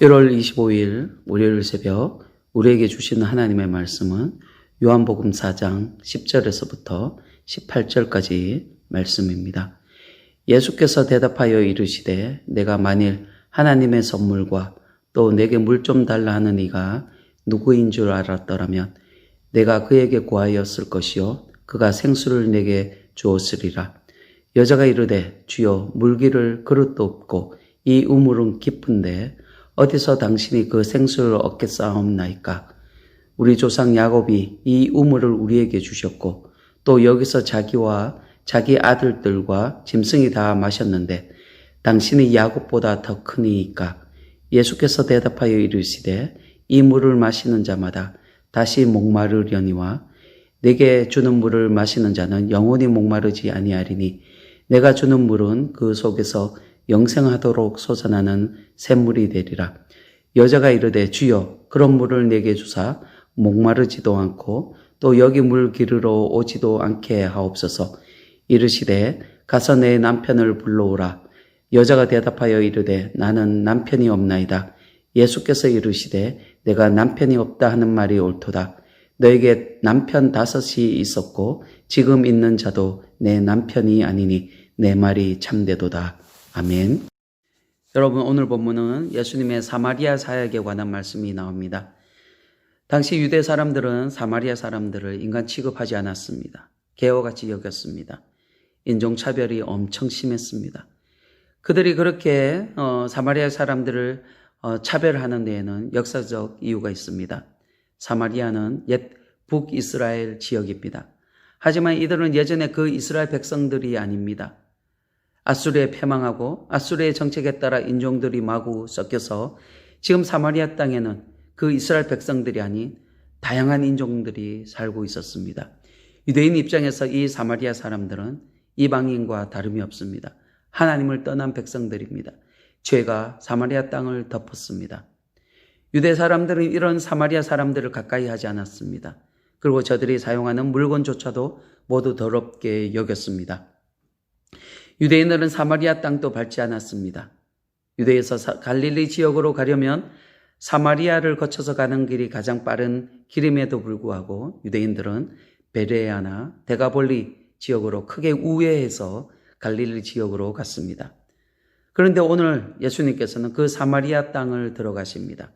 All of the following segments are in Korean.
1월 25일 월요일 새벽 우리에게 주시는 하나님의 말씀은 요한복음 4장 10절에서부터 18절까지 말씀입니다. 예수께서 대답하여 이르시되 내가 만일 하나님의 선물과 또 내게 물 좀 달라 하는 이가 누구인 줄 알았더라면 내가 그에게 구하였을 것이요 그가 생수를 내게 주었으리라. 여자가 이르되 주여 물기를 그릇도 없고 이 우물은 깊은데 어디서 당신이 그 생수를 얻겠사옵나이까? 우리 조상 야곱이 이 우물을 우리에게 주셨고 또 여기서 자기와 자기 아들들과 짐승이 다 마셨는데 당신이 야곱보다 더 크니이까? 예수께서 대답하여 이르시되 이 물을 마시는 자마다 다시 목마르려니와 내게 주는 물을 마시는 자는 영원히 목마르지 아니하리니 내가 주는 물은 그 속에서 영생하도록 솟아나는 샘물이 되리라. 여자가 이르되 주여 그런 물을 내게 주사 목마르지도 않고 또 여기 물 기르러 오지도 않게 하옵소서. 이르시되 가서 내 남편을 불러오라. 여자가 대답하여 이르되 나는 남편이 없나이다. 예수께서 이르시되 내가 남편이 없다 하는 말이 옳도다. 너에게 남편 5이 있었고 지금 있는 자도 내 남편이 아니니 내 말이 참되도다. 아멘. 여러분, 오늘 본문은 예수님의 사마리아 사역에 관한 말씀이 나옵니다. 당시 유대 사람들은 사마리아 사람들을 인간 취급하지 않았습니다. 개와같이 여겼습니다. 인종차별이 엄청 심했습니다. 그들이 그렇게 사마리아 사람들을 차별하는 데에는 역사적 이유가 있습니다. 사마리아는 옛 북이스라엘 지역입니다. 하지만 이들은 예전에 그 이스라엘 백성들이 아닙니다. 아수르에 패망하고 아수르의 정책에 따라 인종들이 마구 섞여서 지금 사마리아 땅에는 그 이스라엘 백성들이 아닌 다양한 인종들이 살고 있었습니다. 유대인 입장에서 이 사마리아 사람들은 이방인과 다름이 없습니다. 하나님을 떠난 백성들입니다. 죄가 사마리아 땅을 덮었습니다. 유대 사람들은 이런 사마리아 사람들을 가까이 하지 않았습니다. 그리고 저들이 사용하는 물건조차도 모두 더럽게 여겼습니다. 유대인들은 사마리아 땅도 밟지 않았습니다. 유대에서 갈릴리 지역으로 가려면 사마리아를 거쳐서 가는 길이 가장 빠른 길임에도 불구하고 유대인들은 베레아나 데가볼리 지역으로 크게 우회해서 갈릴리 지역으로 갔습니다. 그런데 오늘 예수님께서는 그 사마리아 땅을 들어가십니다.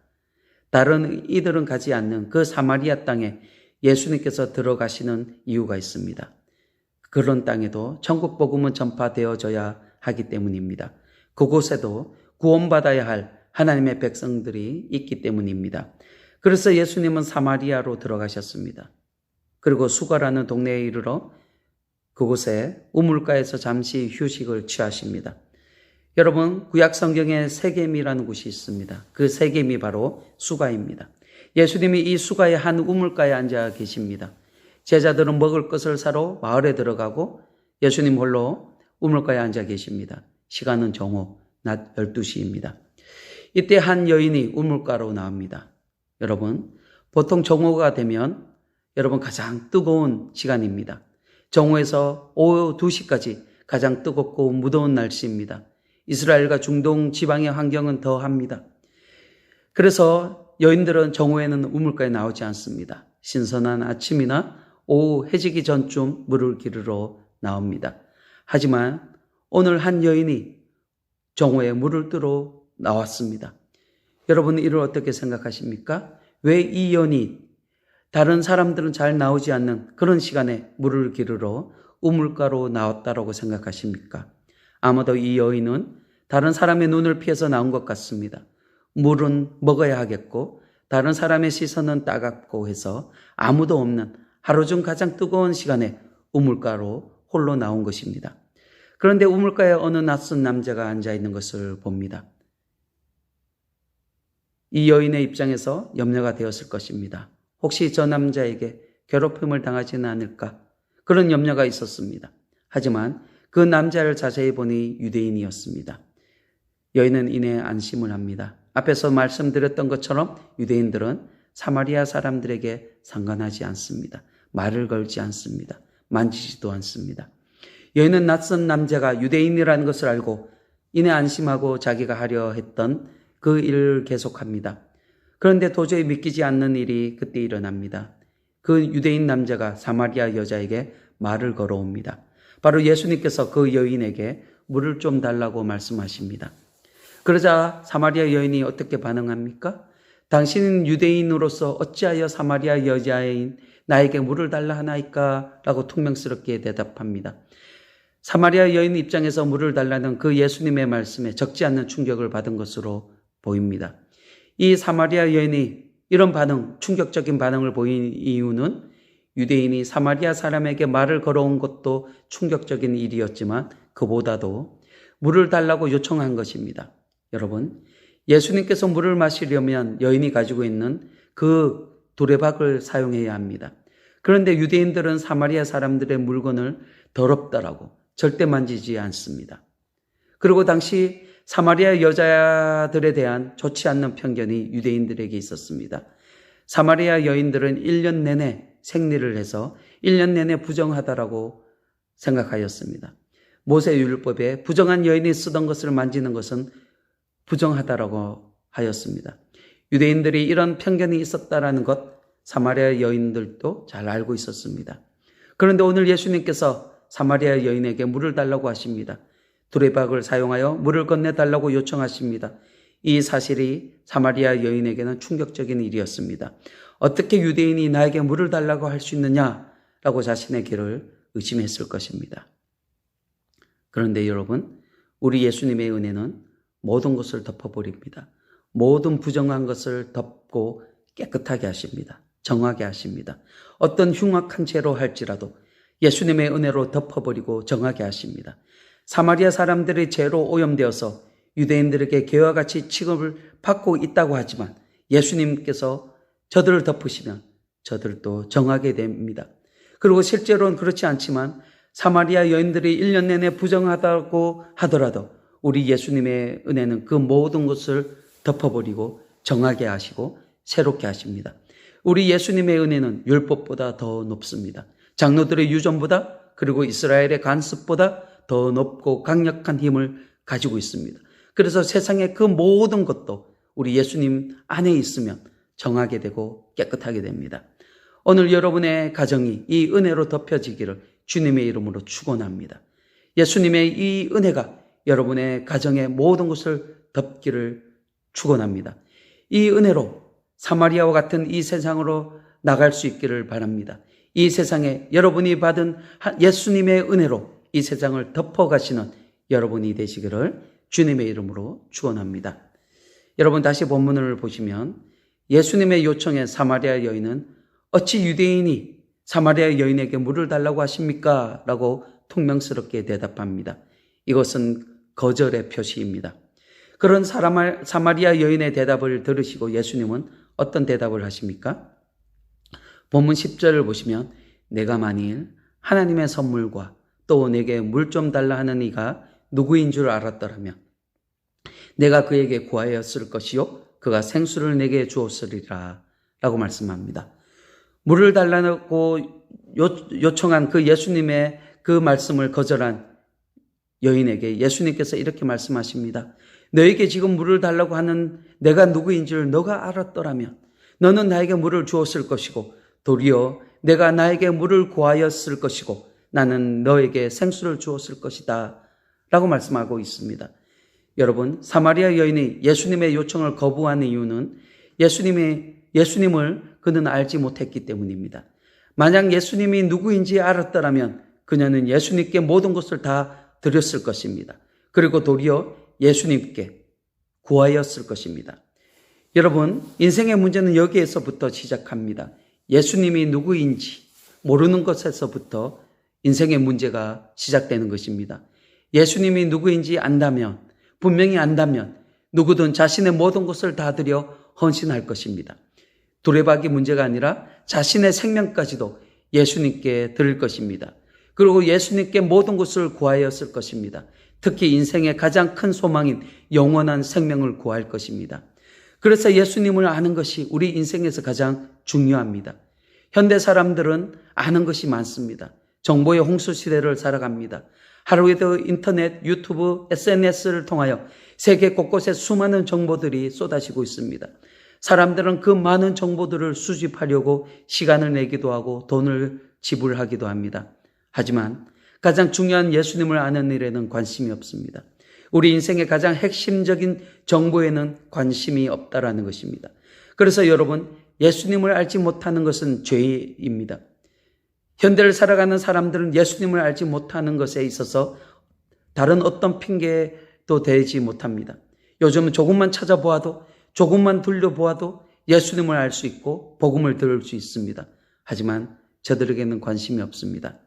다른 이들은 가지 않는 그 사마리아 땅에 예수님께서 들어가시는 이유가 있습니다. 그런 땅에도 천국 복음은 전파되어져야 하기 때문입니다. 그곳에도 구원받아야 할 하나님의 백성들이 있기 때문입니다. 그래서 예수님은 사마리아로 들어가셨습니다. 그리고 수가라는 동네에 이르러 그곳에 우물가에서 잠시 휴식을 취하십니다. 여러분, 구약 성경에 세겜이라는 곳이 있습니다. 그 세겜이 바로 수가입니다. 예수님이 이 수가의 한 우물가에 앉아 계십니다. 제자들은 먹을 것을 사러 마을에 들어가고 예수님 홀로 우물가에 앉아 계십니다. 시간은 정오, 낮 12시입니다. 이때 한 여인이 우물가로 나옵니다. 여러분, 보통 정오가 되면 여러분 가장 뜨거운 시간입니다. 정오에서 오후 2시까지 가장 뜨겁고 무더운 날씨입니다. 이스라엘과 중동 지방의 환경은 더합니다. 그래서 여인들은 정오에는 우물가에 나오지 않습니다. 신선한 아침이나 오후 해지기 전쯤 물을 기르러 나옵니다. 하지만 오늘 한 여인이 정오에 물을 뜨러 나왔습니다. 여러분은 이를 어떻게 생각하십니까? 왜 이 여인이 다른 사람들은 잘 나오지 않는 그런 시간에 물을 기르러 우물가로 나왔다라고 생각하십니까? 아마도 이 여인은 다른 사람의 눈을 피해서 나온 것 같습니다. 물은 먹어야 하겠고 다른 사람의 시선은 따갑고 해서 아무도 없는 하루 중 가장 뜨거운 시간에 우물가로 홀로 나온 것입니다. 그런데 우물가에 어느 낯선 남자가 앉아있는 것을 봅니다. 이 여인의 입장에서 염려가 되었을 것입니다. 혹시 저 남자에게 괴롭힘을 당하지는 않을까? 그런 염려가 있었습니다. 하지만 그 남자를 자세히 보니 유대인이었습니다. 여인은 이내 안심을 합니다. 앞에서 말씀드렸던 것처럼 유대인들은 사마리아 사람들에게 상관하지 않습니다. 말을 걸지 않습니다. 만지지도 않습니다. 여인은 낯선 남자가 유대인이라는 것을 알고 이내 안심하고 자기가 하려 했던 그 일을 계속합니다. 그런데 도저히 믿기지 않는 일이 그때 일어납니다. 그 유대인 남자가 사마리아 여자에게 말을 걸어옵니다. 바로 예수님께서 그 여인에게 물을 좀 달라고 말씀하십니다. 그러자 사마리아 여인이 어떻게 반응합니까? 당신은 유대인으로서 어찌하여 사마리아 여자인 나에게 물을 달라 하나이까? 라고 퉁명스럽게 대답합니다. 사마리아 여인 입장에서 물을 달라는 그 예수님의 말씀에 적지 않는 충격을 받은 것으로 보입니다. 이 사마리아 여인이 이런 반응, 충격적인 반응을 보인 이유는 유대인이 사마리아 사람에게 말을 걸어온 것도 충격적인 일이었지만 그보다도 물을 달라고 요청한 것입니다. 여러분, 예수님께서 물을 마시려면 여인이 가지고 있는 그 두레박을 사용해야 합니다. 그런데 유대인들은 사마리아 사람들의 물건을 더럽다라고 절대 만지지 않습니다. 그리고 당시 사마리아 여자들에 대한 좋지 않는 편견이 유대인들에게 있었습니다. 사마리아 여인들은 1년 내내 생리를 해서 1년 내내 부정하다라고 생각하였습니다. 모세율법에 부정한 여인이 쓰던 것을 만지는 것은 부정하다라고 하였습니다. 유대인들이 이런 편견이 있었다라는 것 사마리아 여인들도 잘 알고 있었습니다. 그런데 오늘 예수님께서 사마리아 여인에게 물을 달라고 하십니다. 두레박을 사용하여 물을 건네달라고 요청하십니다. 이 사실이 사마리아 여인에게는 충격적인 일이었습니다. 어떻게 유대인이 나에게 물을 달라고 할 수 있느냐라고 자신의 길을 의심했을 것입니다. 그런데 여러분, 우리 예수님의 은혜는 모든 것을 덮어버립니다. 모든 부정한 것을 덮고 깨끗하게 하십니다. 정하게 하십니다. 어떤 흉악한 죄로 할지라도 예수님의 은혜로 덮어버리고 정하게 하십니다. 사마리아 사람들의 죄로 오염되어서 유대인들에게 개와 같이 취급을 받고 있다고 하지만 예수님께서 저들을 덮으시면 저들도 정하게 됩니다. 그리고 실제로는 그렇지 않지만 사마리아 여인들이 1년 내내 부정하다고 하더라도 우리 예수님의 은혜는 그 모든 것을 덮어버리고 정하게 하시고 새롭게 하십니다. 우리 예수님의 은혜는 율법보다 더 높습니다. 장로들의 유전보다 그리고 이스라엘의 간섭보다 더 높고 강력한 힘을 가지고 있습니다. 그래서 세상의 그 모든 것도 우리 예수님 안에 있으면 정하게 되고 깨끗하게 됩니다. 오늘 여러분의 가정이 이 은혜로 덮여지기를 주님의 이름으로 축원합니다. 예수님의 이 은혜가 여러분의 가정의 모든 것을 덮기를 축원합니다. 이 은혜로 사마리아와 같은 이 세상으로 나갈 수 있기를 바랍니다. 이 세상에 여러분이 받은 예수님의 은혜로 이 세상을 덮어가시는 여러분이 되시기를 주님의 이름으로 축원합니다. 여러분 다시 본문을 보시면 예수님의 요청에 사마리아 여인은 어찌 유대인이 사마리아 여인에게 물을 달라고 하십니까? 라고 퉁명스럽게 대답합니다. 이것은 거절의 표시입니다. 그런 사마리아 여인의 대답을 들으시고 예수님은 어떤 대답을 하십니까? 본문 10절을 보시면 내가 만일 하나님의 선물과 또 내게 물 좀 달라 하는 이가 누구인 줄 알았더라면 내가 그에게 구하였을 것이요 그가 생수를 내게 주었으리라 라고 말씀합니다. 물을 달라고 요청한 그 예수님의 그 말씀을 거절한 여인에게 예수님께서 이렇게 말씀하십니다. 너에게 지금 물을 달라고 하는 내가 누구인 줄 너가 알았더라면 너는 나에게 물을 주었을 것이고 도리어 내가 나에게 물을 구하였을 것이고 나는 너에게 생수를 주었을 것이다 라고 말씀하고 있습니다. 여러분, 사마리아 여인이 예수님의 요청을 거부한 이유는 예수님을 그는 알지 못했기 때문입니다. 만약 예수님이 누구인지 알았더라면 그녀는 예수님께 모든 것을 다 드렸을 것입니다. 그리고 도리어 예수님께 구하였을 것입니다. 여러분, 인생의 문제는 여기에서부터 시작합니다. 예수님이 누구인지 모르는 것에서부터 인생의 문제가 시작되는 것입니다. 예수님이 누구인지 안다면, 분명히 안다면 누구든 자신의 모든 것을 다 드려 헌신할 것입니다. 두레박이 문제가 아니라 자신의 생명까지도 예수님께 드릴 것입니다. 그리고 예수님께 모든 것을 구하였을 것입니다. 특히 인생의 가장 큰 소망인 영원한 생명을 구할 것입니다. 그래서 예수님을 아는 것이 우리 인생에서 가장 중요합니다. 현대 사람들은 아는 것이 많습니다. 정보의 홍수 시대를 살아갑니다. 하루에도 인터넷, 유튜브, SNS를 통하여 세계 곳곳에 수많은 정보들이 쏟아지고 있습니다. 사람들은 그 많은 정보들을 수집하려고 시간을 내기도 하고 돈을 지불하기도 합니다. 하지만 가장 중요한 예수님을 아는 일에는 관심이 없습니다. 우리 인생의 가장 핵심적인 정보에는 관심이 없다라는 것입니다. 그래서 여러분, 예수님을 알지 못하는 것은 죄입니다. 현대를 살아가는 사람들은 예수님을 알지 못하는 것에 있어서 다른 어떤 핑계도 대지 못합니다. 요즘은 조금만 찾아보아도, 조금만 둘러보아도 예수님을 알 수 있고 복음을 들을 수 있습니다. 하지만 저들에게는 관심이 없습니다.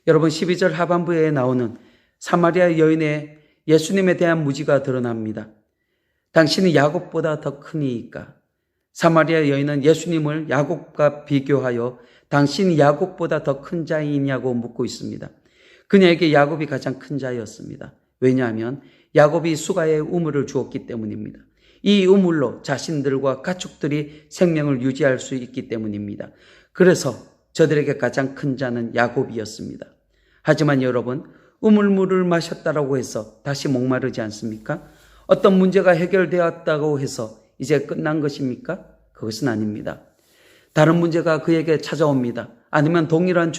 여러분, 12절 하반부에 나오는 사마리아 여인의 예수님에 대한 무지가 드러납니다. 당신이 야곱보다 더 크니까. 사마리아 여인은 예수님을 야곱과 비교하여 당신이 야곱보다 더 큰 자이냐고 묻고 있습니다. 그녀에게 야곱이 가장 큰 자였습니다. 왜냐하면 야곱이 수가의 우물을 주었기 때문입니다. 이 우물로 자신들과 가축들이 생명을 유지할 수 있기 때문입니다. 그래서 저들에게 가장 큰 자는 야곱이었습니다. 하지만 여러분, 우물물을 마셨다고 해서 다시 목마르지 않습니까? 어떤 문제가 해결되었다고 해서 이제 끝난 것입니까? 그것은 아닙니다. 다른 문제가 그에게 찾아옵니다. 아니면 동일한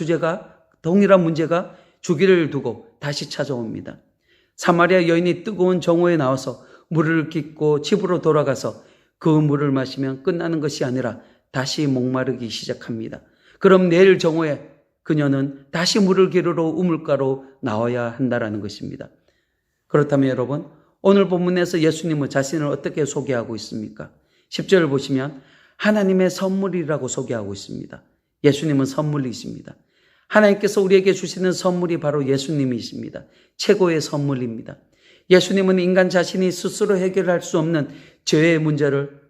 문제가 주기를 두고 다시 찾아옵니다. 사마리아 여인이 뜨거운 정오에 나와서 물을 깃고 집으로 돌아가서 그 물을 마시면 끝나는 것이 아니라 다시 목마르기 시작합니다. 그럼 내일 정오에 그녀는 다시 물을 기르러 우물가로 나와야 한다라는 것입니다. 그렇다면 여러분, 오늘 본문에서 예수님은 자신을 어떻게 소개하고 있습니까? 10절을 보시면 하나님의 선물이라고 소개하고 있습니다. 예수님은 선물이십니다. 하나님께서 우리에게 주시는 선물이 바로 예수님이십니다. 최고의 선물입니다. 예수님은 인간 자신이 스스로 해결할 수 없는 죄의 문제를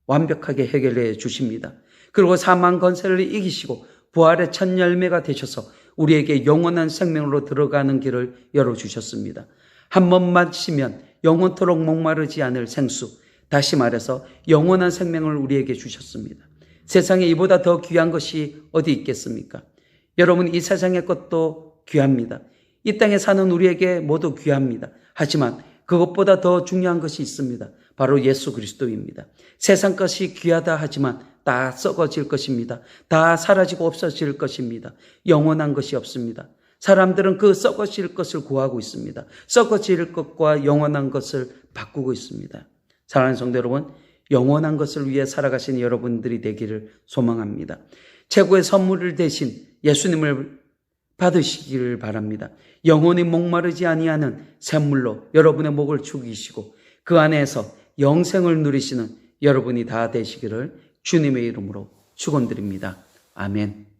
완벽하게 해결해 주십니다. 그리고 사망 권세를 이기시고 부활의 첫 열매가 되셔서 우리에게 영원한 생명으로 들어가는 길을 열어주셨습니다. 한 번 마시면 영원토록 목마르지 않을 생수, 다시 말해서 영원한 생명을 우리에게 주셨습니다. 세상에 이보다 더 귀한 것이 어디 있겠습니까? 여러분, 이 세상의 것도 귀합니다. 이 땅에 사는 우리에게 모두 귀합니다. 하지만 그것보다 더 중요한 것이 있습니다. 바로 예수 그리스도입니다. 세상 것이 귀하다 하지만 다 썩어질 것입니다. 다 사라지고 없어질 것입니다. 영원한 것이 없습니다. 사람들은 그 썩어질 것을 구하고 있습니다. 썩어질 것과 영원한 것을 바꾸고 있습니다. 사랑하는 성도 여러분, 영원한 것을 위해 살아가신 여러분들이 되기를 소망합니다. 최고의 선물을 대신 예수님을 받으시기를 바랍니다. 영원히 목마르지 아니하는 샘물로 여러분의 목을 축이시고 그 안에서 영생을 누리시는 여러분이 다 되시기를 주님의 이름으로 축원드립니다. 아멘.